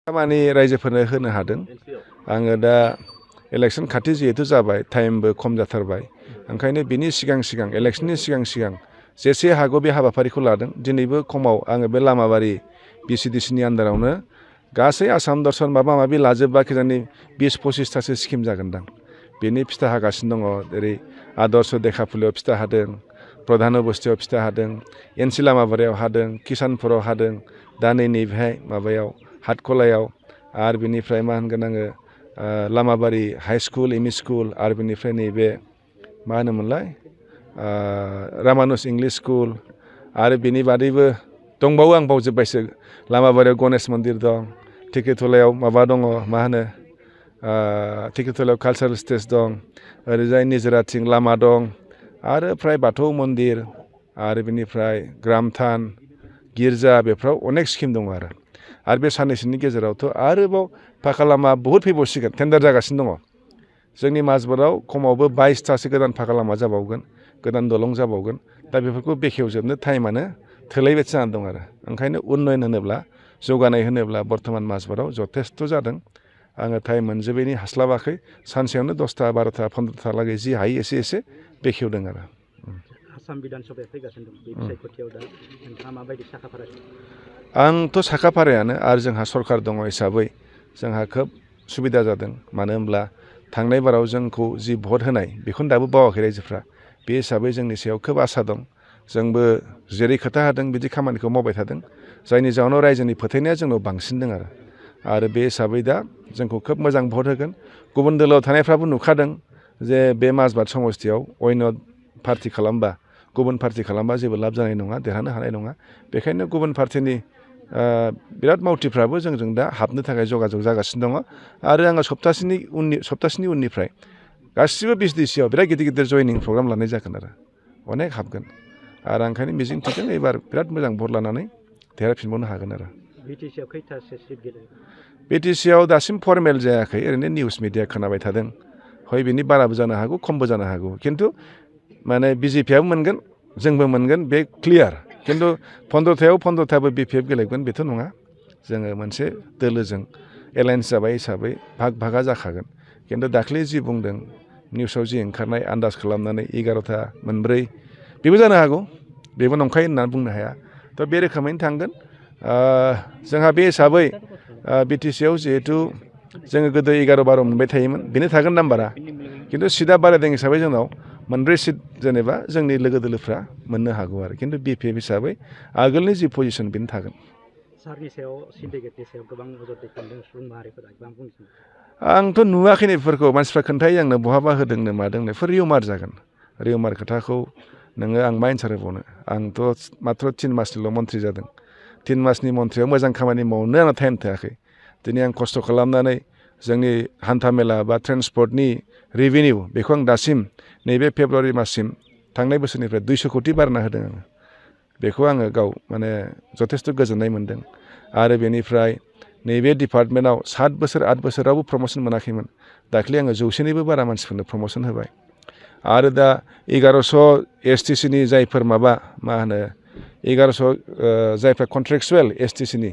खामानि रायजोफोरनो होनो हादों आङो दा इलेक्सन खाथि जिहेतु जाबाय टाइमबो खम जाथारबाय ओंखायनो बिनि सिगां इलेक्सननि सिगां जेसे हागौ बे हाबाफारिखौ लादों दिनैबो खमाव आङो बे लामाबारि बिसिडिसिनि आन्दारावनो गासै आसाम दर्शन माबा माबि लाजोबबा खिजानि 20-25थासो स्किम जागोनदां बेनि फिथा हागासिनो दङ ओरै आदर्श देखाफुलियाव फिथा हादों प्रधान बस्तियाव फिथा हादों एनसि लामाबारियाव हादों किसानपुराव हादों दा नैबेहाय माबायाव हाटखलायाव आरो बिनिफ्राय मा होनगोन आङो Lamabari high school M E school आरो बिनिफ्राय नैबे मा होनोमोनलाय रामानुज इंलिश स्कुल आरो बिनि बादैबो दंबावो आं बावजोब्बायसो लामाबारियाव गणेश मन्दिर दं टिकेटलायाव माबा दङ मा होनो टिकेटलायाव कालचारेल स्टेज दं ओरैजाय निजोराथिं लामा दं आरो फ्राय बाथौ मन्दिर आरो बिनिफ्राय ग्रामथान गिर्जा बेफ्राव अनेक स्किम दङ आरो बे साननैसोनि गेजेरावथ' आरोबाव फाखा लामा बहुद फैबावसिगोन टेन्डार जागासिनो दङ जोंनि माजबाराव खमावबो 22थासो गोदान फाखा लामा जाबावगोन गोदान दलं जाबावगोन दा बेफोरखौ बेखेवजोबनो टाइमानो थोलायबाय जानानै दं आरो ओंखायनो उन्नयन होनोब्ला जौगानाय होनोब्ला बर्थमान माजबाराव जथेस्थ' जादों आङो टाइम मोनजोबैनि हास्लाबाखै सानसेयावनो 10ता 12ता 15ता लागै जि हायो एसे बेखेवदों आरो आसाम बिधान सभाया फैगासिनो दं बे बिसायख'थियाव दा नोंथाङा माबायदि साखाफारा आंथ' साखाफारायानो आरो जोंहा सरकार दङ हिसाबै जोंहा खोब सुबिदा जादों मानो होनब्ला थांनाय बाराव जोंखौ जि भट होनाय बेखौनो दाबो बावाखै रायजोफ्रा बे हिसाबै जोंनि सायाव खोब आसा दं जोंबो जेरै खोथा होदों बिदि खामानिखौ मावबाय थादों जायनि जाहोनाव रायजोनि फोथायनाया जोंनाव बांसिन दं आरो बे हिसाबै दा जोंखौ खोब मोजां भट होगोन गुबुन दोलोआव थानायफ्राबो नुखादों जे बे माजबाद समस्तियाव अन्य पार्टि खालामबा गुबुन पार्टि खालामबा जेबो लाब जानाय नङा देरहानो हानाय नङा बेखायनो गुबुन पार्टिनि बिराद मावथिफ्राबो जोंजों दा हाबनो थाखाय जगाजग जागासिनो दङ आरो आङो सप्तासेनि उननिफ्राय गासिबो बिएसडिसिआव बिराद गिदिर जयनिं प्रग्राम लानाय जागोन आरो अनेक हाबगोन आरो ओंखायनो मिजिं थिदों एबार बिराद मोजां भट लानानै देरहाफिनबावनो हागोन आरो बिटिसिआव खैथासो सिट गेलेगोन बिटिसिआव दासिम फर्मेल जायाखै ओरैनो निउस मिडिया खोनाबाय थादों हय बिनि बाराबो जानो हागौ खमबो जानो हागौ खिन्थु माने बिजेपिआबो मोनगोन जोंबो मोनगोन बे क्लियार खिन्थु 15थायाव 15थाबो बिपिएफ गेलेगोन बेथ' नङा जोङो मोनसे दोलोजों एलायन्स जाबाय हिसाबै भागा जाखागोन खिन्थु दाख्लै जि बुंदों निउसाव जि ओंखारनाय आन्दाज खालामनानै 11ता मोनब्रै बेबो जानो हागौ बेबो नंखाय होननानै बुंनो हाया थ' बे रोखोमैनो थांगोन जोंहा बे हिसाबै बिटिसिआव जिहेथु जोङो गोदो 11-12 मोनबाय थायोमोन बेनो थागोन नाम्बारा खिन्थु सिटआ बारायदों हिसाबै जोंनाव मोनब्रै सिट जेनेबा जोंनि लोगो दोलोफ्रा मोननो हागौ आरो खिन्थु बिपिएफ हिसाबै आगोलनि जि पजिसन बेनो थागोन सारनि सायाव सिन्डिकेटनि सायाव गोबां अजद दैखांदों सुबुं माहारिफोरा गोबां बुंदों आंथ' नुवाखै बेफोरखौ मानसिफ्रा खोन्थायो आंनो बहाबा होदोंनो मादोंनो बेफोर रिउमार जागोन रिउमार खोथाखौ नोङो आं मा एन्सार होबावनो आंथ' माथ्र 3 मासनिल' मन्थ्रि जादों 3 मासनि मन्थ्रियाव मोजां खामानि मावनो आंहा टाइम थायाखै दिनै आं खस्थ' खालामनानै जोंनि हान्था मेला बा ट्रेन्सपर्टनि रेभिनिउ बेखौ आं दासिम नैबे फेब्रुवारि माससिम थांनाय बोसोरनिफ्राय 200 कोटि बारायना होदों आङो बेखौ आङो गाव माने जथेस्थ' गोजोननाय मोनदों आरो बेनिफ्राय नैबे डिपार्टमेन्टआव 7 बोसोर 8 बोसोरावबो प्रम'सन मोनाखैमोन दाख्लै आङो 100निबो बारा मानसिफोरनो प्रम'सन होबाय आरो दा 1100 एसटिसिनि जायफोर मा होनो 1100 जायफ्रा कन्ट्रेक्सुवेल एसटिसिनि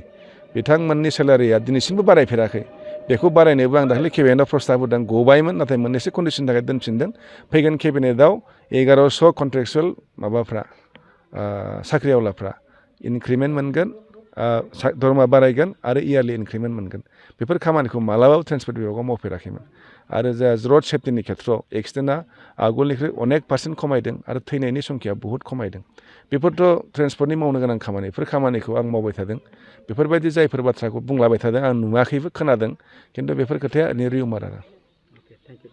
बिथांमोननि सेलारिया दिनैसिमबो बारायफेराखै बेखौ बारायनोबो आं दाख्लै केबिनेटआव प्रस्ताब होदों गबायमोन नाथाय मोननैसो कन्डिसननि थाखाय दोनफिनदों फैगोन केबिनेटआव 1100 कन्ट्रेक्सुवेल माबाफ्रा साख्रिआवलाफ्रा इनक्रिमेन्ट मोनगोन दरमा बारायगोन आरो इयारलि इनक्रिमेन्ट मोनगोन बेफोर खामानिखौ मालाबाबो ट्रेन्सपर्ट बिभागाव मावफेराखैमोन आरो जा रड सेफ्टिनि खेथ्रआव एक्सिडेन्टआ आगोलनिख्रुइ अनेक पार्सेन्ट खमायदों आरो थैनायनि संख्याया बहुद खमायदों बेफोरथ' ट्रेन्सपर्टनि मावनो गोनां खामानि बेफोर खामानिखौ आं मावबाय थादों बेफोरबायदि जायफोर बाथ्राखौ बुंलाबाय थादों आं नुवाखैबो खोनादों खिन्थु बेफोर खोथाया रिउमार आरो